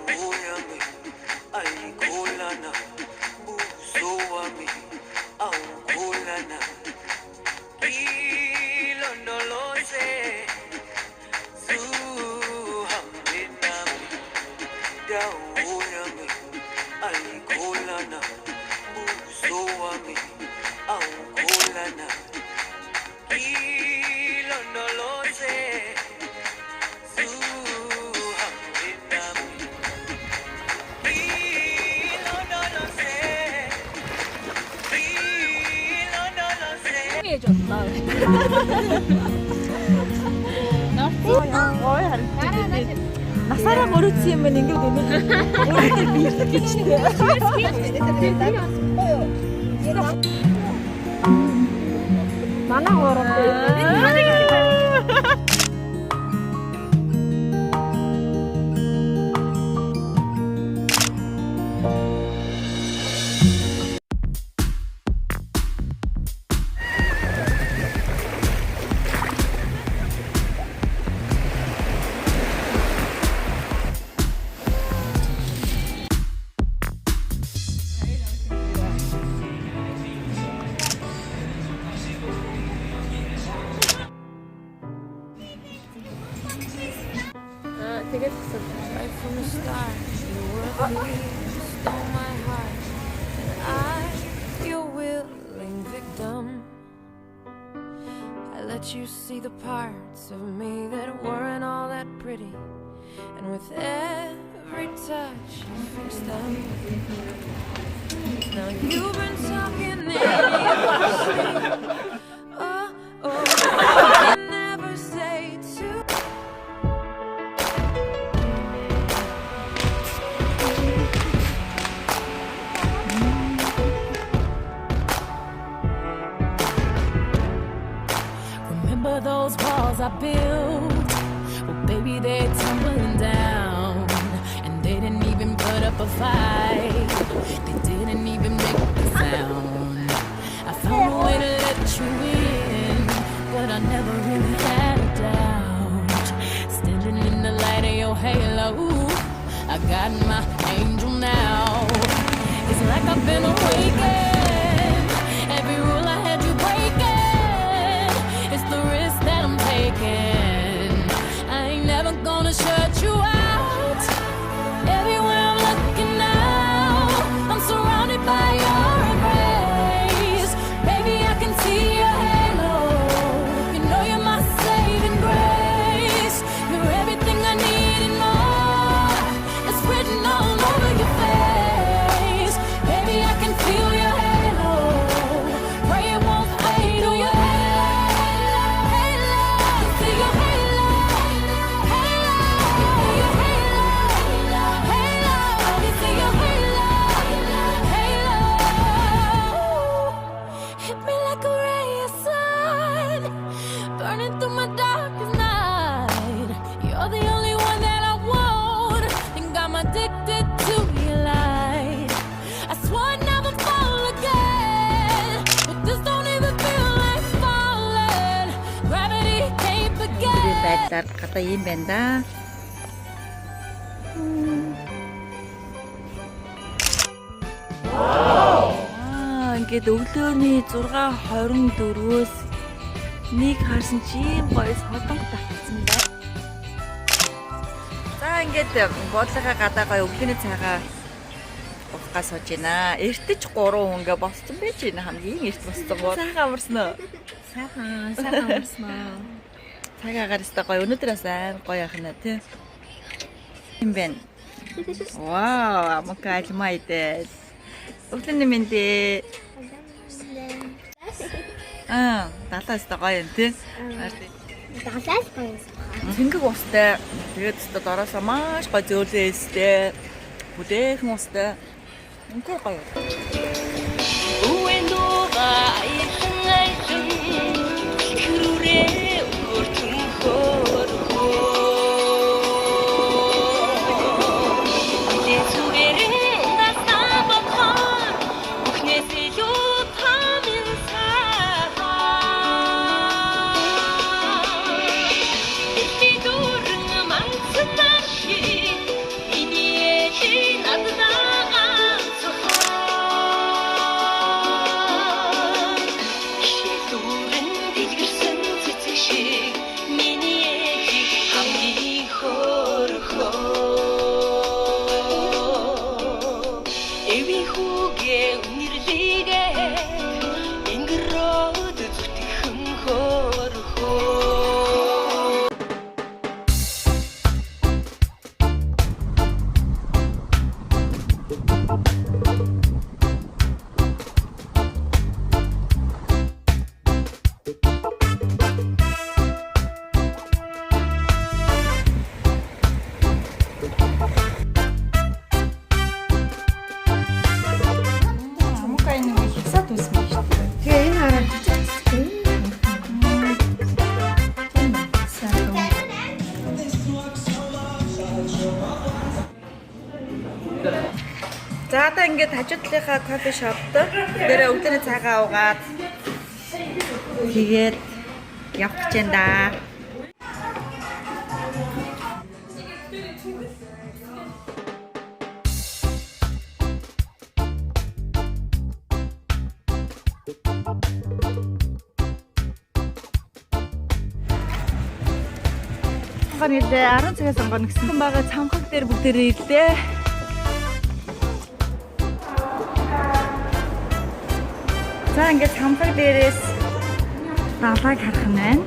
Dauyami, ay kulana, usuami, au kulana, ilondolose, suhaminami, dauyami, ay kulana, usuami, au kulana, ilondolose. 해줬다. Насаараа мөрөц юм байна ингээд өөрөөр бэлтгэж бичтэй. Манай хоороо. 되게 좋았어. Right from the start, you were the queen, you stole my heart, and I, your willing victim. I let you see the parts of me that weren't all that pretty, and with every touch, you fixed them. Now you've been talking in your sleep. Oh, oh, I can never say too. Remember those walls I built? Well, baby, they're tumbling down. And they didn't even put up a fight. They didn't even make a sound. I found a way to let you in, but I never really had a doubt. Standing in the light of your halo, I got my angel now. It's like I've been awakened. Every rule I had you breaking. It's the risk that I'm taking. I ain't never gonna shut you out. Everywhere I'm looking now, I'm surrounded by your embrace. Baby, I can see your halo. You know you're my saving grace. You're everything I need and more. It's written all over your face. Baby, I can feel your halo. Pray it won't fade. Oh, your halo, halo. See your halo, halo. Your halo, halo. You see your halo, halo. Hit me like a ray of sun, burning through my darkest night. You're the only one that I want. Think I'm addicted to your light. I swore I'd never fall again, but this don't even feel like falling. Gravity can't begin. байдлаар гадаа юм байна да. Ингээд өглөөний 6:24-өөс нэг харсан чи ийм гоё содонг татсан бай. За ингээд бодлогоо гадаа гоё өглөөний цайгаа уухгаа сууж байна. Эртэж 3 хүн ингээ босцсон байж байна. Хамгийн эрт босцсон гоо. Сайхан амарсан уу? Сайхан амарсан уу? Цагаагаар өстой гоё. Өнөөдөр бас айн гоё яхана тий. Юм байна. Вау, амка альмайдэл. Өглөөний мэндэ. Далаас та гоё юм тий. Далаас гоё. Тэнгэг устай. Тэгээд өстой дороосоо маш гоё зөөлөөстэй. Бүдээхэн устай. Үнэхээр гоё. It's Ийхүүгээ үнэрлийгээ ингэрээд зүтгэн хөрхөө. Мука 있는 게 식사 도스미. Тэгээ энэ хараад чичигтэй. За одоо ингээд хажуудлынхаа кофе шопт дээрээ өглөөний цагаа уугаад тэгээд явах гэж байна да. Хан илээ 10 цагаас онгоно гэсэн байгаа цамхаг дээр бүгдээрээ ирлээ. За ингээд цамхаг дээрээс далайг харах нь байна.